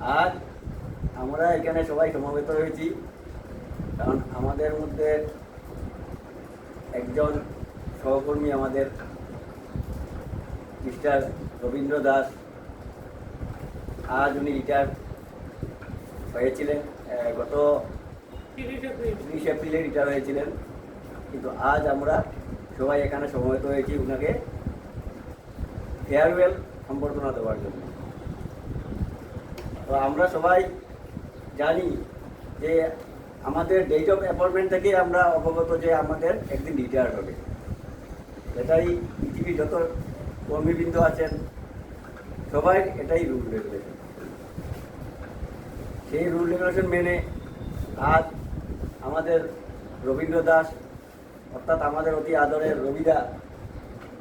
আজ আমরা এখানে সবাই সমবেত হয়েছি কারণ আমাদের মধ্যে একজন সহকর্মী আমাদের মিস্টার রবীন্দ্র দাস, আজ উনি রিটায়ার হয়েছিলেন। গত 30 এপ্রিলে রিটায়ার হয়েছিলেন, কিন্তু আজ আমরা সবাই এখানে সমবেত হয়েছি ওনাকে ফেয়ারওয়েল সম্বর্ধনা দেওয়ার জন্য। তো আমরা সবাই জানি যে আমাদের ডেট অফ অ্যাপয়েন্টমেন্ট থেকে আমরা অবগত যে আমাদের একদিন রিটায়ার হবে। এটাই পৃথিবীর যত কর্মীবৃন্দ আছেন সবাই এটাই রুল রেগুলেশন। সেই রুল রেগুলেশন মেনে আজ আমাদের রবীন্দ্র দাস অর্থাৎ আমাদের অতি আদরের রবিদা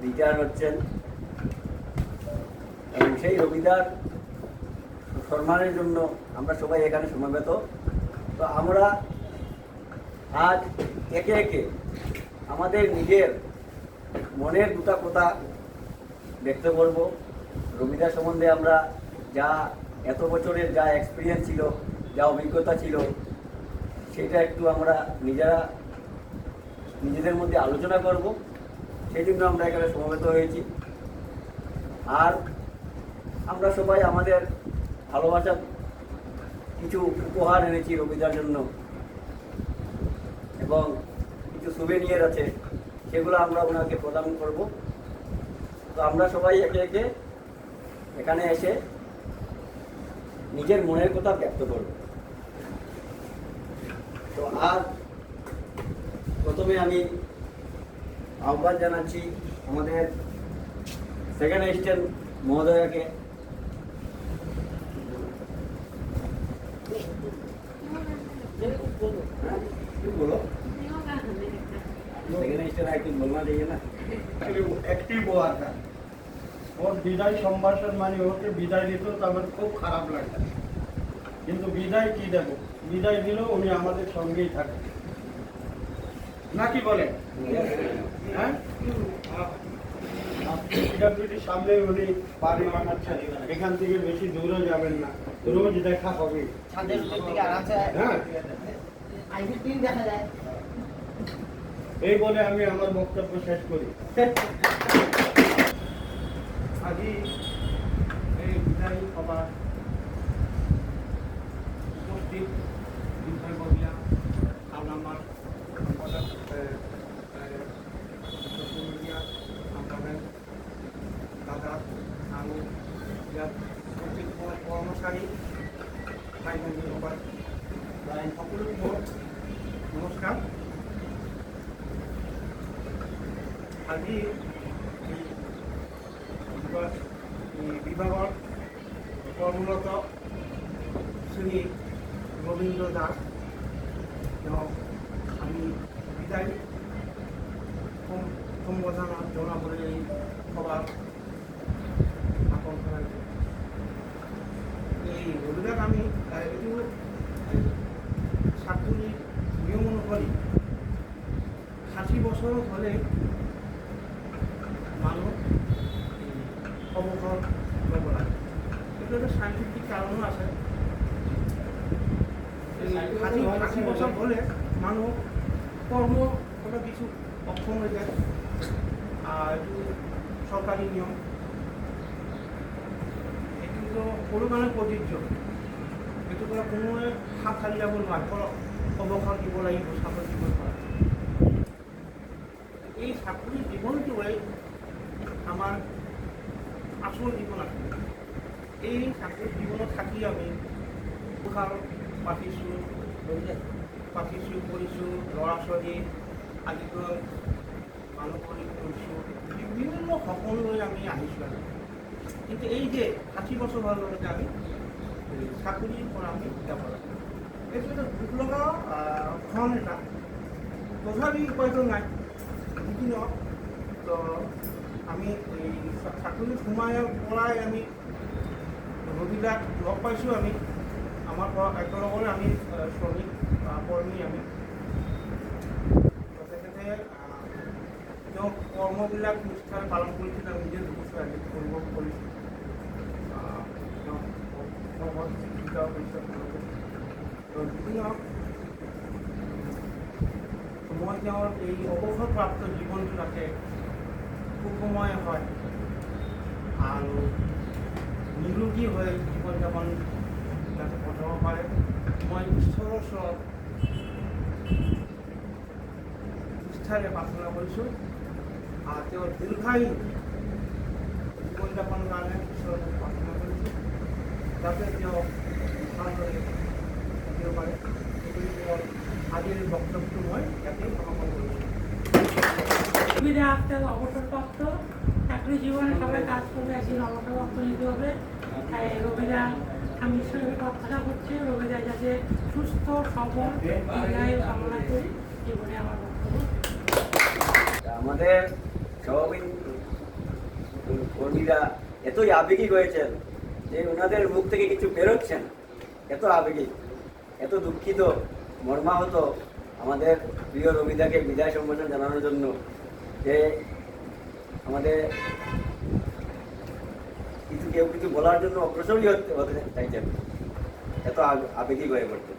রিটায়ার হচ্ছেন এবং সেই রবিদার সম্মানের জন্য আমরা সবাই এখানে সমবেত। তো আমরা আজ একে একে আমাদের নিজের মনের দুটা কথা ব্যক্ত করব। রবিদা সম্বন্ধে আমরা যা এত বছরের যা এক্সপিরিয়েন্স ছিল, যা অভিজ্ঞতা ছিল, সেটা একটু আমরা নিজেদের মধ্যে আলোচনা করব। সেই জন্য আমরা এখানে সমবেত হয়েছি। আর আমরা সবাই আমাদের ভালোবাসা কিছু উপহার এনেছি রবিদার জন্য এবং কিছু সুভেনিয়ার আছে, সেগুলো আমরা ওনাকে প্রদান করব। তো আমরা সবাই একে একে এখানে এসে নিজের মনের কথা ব্যক্ত করব। তো আর প্রথমে আমি আহ্বান জানাচ্ছি আমাদের সেকেন্ড অ্যাসিস্ট্যান্ট মহোদয়াকে। बोलो सेकंड स्टार एक्टिंग बोलना चाहिए ना, एक्टिव हुआ था और विदाई সম্ভাষণ মানে ওকে বিদায় দিত তো আমার খুব খারাপ লাগতো, কিন্তু বিদায় কি দেব, বিদায় দিলেও উনি আমাদের সঙ্গেই থাকে নাকি বলেন? হ্যাঁ, পিডাব্লিউডির সামনে উনি বাড়ি বানাচ্ছেন, এখান থেকে বেশি দূরে যাবেন না, রোজ দেখা হবে। ছাদের উপর থেকে আরামসে হ্যাঁ, আইভি টিম দেখা যায়। এই বলে আমি আমার বক্তব্য শেষ করি। আজি এই বিদায়ী সভা উপস্থিত বিষয়ববীয়া আর আমার দাদা আমি ইয়াত উপস্থিত কৰ্মচাৰী ভাই ভণ্টিসকল সকলোকে মোৰ নমস্কাৰ। আজি বিভাগৰ কৰ্মৰত শ্ৰী রবীন্দ্র দাস আমি বিদায় সম্বোধনা জনাবলৈ এই সভা স্থাপন কৰাইছোঁ। এই রবিদাক আমি এইটো চাকরির নিয়ম অনুসৰি 60 বছৰ হ'লে মানুহ অৱসৰ ল'ব লাগে। এইটো এটা সাইণ্টিফিক কাৰণো আছে। 60 বছৰ হ'লে মানুহ কৰ্ম কৰা কিছু অক্ষম হৈ যায়। এইটো চৰকাৰী নিয়ম, এইটো সৰু কাৰণে প্ৰযোজ্য। এইটোৰ পৰা কোনোৱে হাত সাৰি যাব নোৱাৰে, অৱসৰ দিব লাগিব চাকৰি জীৱন পৰা। এই চাকৰি জীৱনটোৱে আমাৰ আচল জীৱন আছে। এই চাকৰি জীৱনত থাকি আমি উশাহ পাতিছোঁ, কৰিছোঁ, ল'ৰা ছোৱালী আদি কৰি মানুহ কৰি কৰিছোঁ, বিভিন্ন সপোন লৈ আমি আহিছোঁ। কিন্তু এই যে 60 বছৰ হোৱাৰ লগতে আমি চাকৰিৰ পৰা আমি যাব লাগে, এইটো এটা দুখ লগা খন এটা। তথাপি উপায়টো নাই, যিকি নহওক। তো আমি এই চাকৰিত সোমাই পৰাই আমি ৰবিদাক লগ পাইছোঁ। আমি আমাৰ একেলগৰে আমি শ্ৰমিক কৰ্মী। আমি তেখেতে তেওঁ কৰ্মবিলাক নিষ্ঠাৰে পালন কৰিছিল, আমি নিজে দেখিছোঁ, আমি অনুভৱ কৰিছোঁ। চিকিৎসা পরিশ্রম করেছে। তো বিভিন্ন সময় যেমন এই অবসরপ্রাপ্ত জীৱনটো যাতে সুখময় হয় আৰু নিৰোগী হৈ জীৱন যাপন যাতে কটাব পাৰে, মই ঈশ্বৰৰ ওচৰত ইচ্ছাৰে প্ৰাৰ্থনা কৰিছোঁ। আৰু তেওঁৰ দীৰ্ঘায়ু জীৱন যাপনৰ কাৰণে ঈশ্বৰৰ ওচৰত প্ৰাৰ্থনা কৰিছোঁ, যাতে তেওঁ ভালদৰে থাকিব পাৰে। গতিকে আজিৰ বক্তব্যটো মই ইয়াতে সমাপন কৰিছোঁ। সুবিধা আসতে অবসরপ্রাপ্ত চাকরি জীবনে সবাই কাজ করবে, একদিন অবসরপ্রাপ্ত নিতে হবে। তাই রবিদা আমি ঈশ্বরের প্রার্থনা করছি রবিদা যাতে সুস্থ সবল দীর্ঘায়ু কামনা করি। জীবনে আমার বক্তব্য। আমাদের সভাপতি কর্মীরা এতই আবেগিক হয়েছেন যে ওনাদের মুখ থেকে কিছু বেরোচ্ছেন, এত আবেগিক, এত দুঃখিত, মর্মাহত আমাদের প্রিয় রবিদাকে বিদায় সম্বোধন জানানোর জন্য যে আমাদের কেউ কিছু বলার জন্য অগ্রসরই হতে চাইছেন, এত আবেগিক হয়ে পড়ছেন।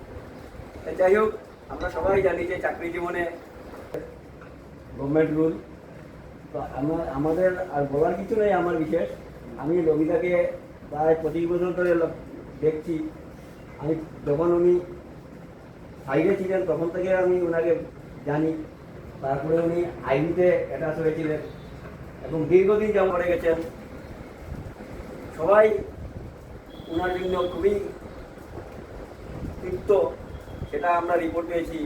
যাই হোক, আমরা সবাই জানি যে চাকরি জীবনে গভর্নমেন্ট রুল, তো আমাদের আর বলার কিছু নেই। আমার বিশেষ, আমি রবিদাকে প্রায় 25 বছর ধরে দেখছি। আমি যখন উনি সাইডে ছিলেন তখন থেকে আমি ওনাকে জানি। তারপরে উনি আইনিতে অ্যাটাচ হয়েছিলেন এবং দীর্ঘদিন জমা পড়ে গেছেন। সবাই ওনার জন্য খুবই তৃপ্ত, সেটা আমরা রিপোর্ট পেয়েছি।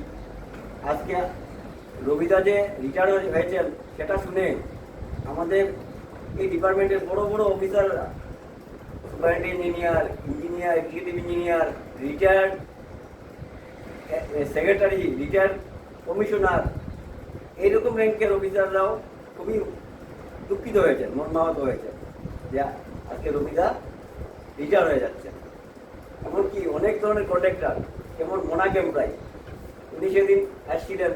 আজকে রবিদা যে রিটায়ার হয়েছেন সেটা শুনে আমাদের এই ডিপার্টমেন্টের বড় বড় অফিসাররা, superintendent engineer, executive engineer, retired secretary, retired commissioner, এইরকম র্যাঙ্কের অফিসাররাও খুবই দুঃখিত হয়েছেন, মর্মাহত হয়েছে যে আজকে রবিদা রিটায়ার হয়ে যাচ্ছে। এমনকি অনেক ধরনের কন্ট্রাক্টর, যেমন মোনা ক্যাম্পরাই, উনি সেদিন আসছিলেন,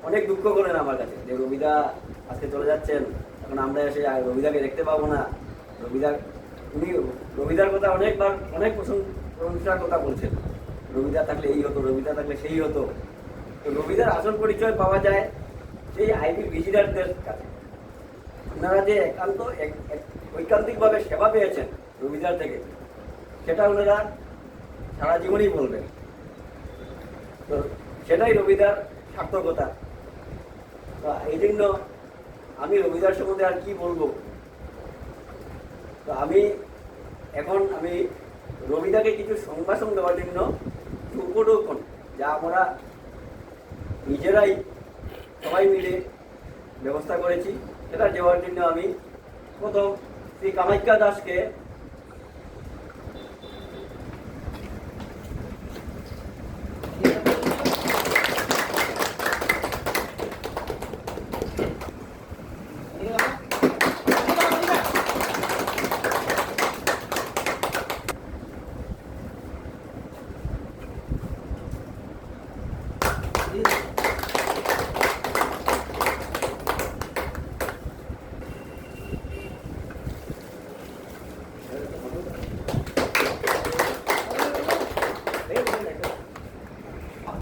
অনেক দুঃখ করেন আমার কাছে যে রবিদা আজকে চলে যাচ্ছেন, এখন আমরা এসে রবিদাকে দেখতে পাবো না। উনি রবিদার কথা অনেকবার অনেক প্রশংসার কথা বলছেন, রবিদা থাকলে এই হতো, রবিদা থাকলে সেই হতো। তো রবিদার আসল পরিচয় পাওয়া যায় সেই আইবি ভিজিটারদের কাছে। ওনারা যে একান্ত ঐকান্তিকভাবে সেবা পেয়েছেন রবিদার থেকে, সেটা ওনারা সারা জীবনই বলবেন। তো সেটাই রবিদার সার্থকতা। তো এই জন্য আমি রবিদার সম্বন্ধে আর কি বলবো। তো আমি রবিদাকে কিছু সংবাসন দেওয়ার জন্য উপঢৌকন, যা আমরা নিজেরাই সবাই মিলে ব্যবস্থা করেছি, সেটা দেওয়ার জন্য আমি প্রথম শ্রী কামাখ্যা দাসকে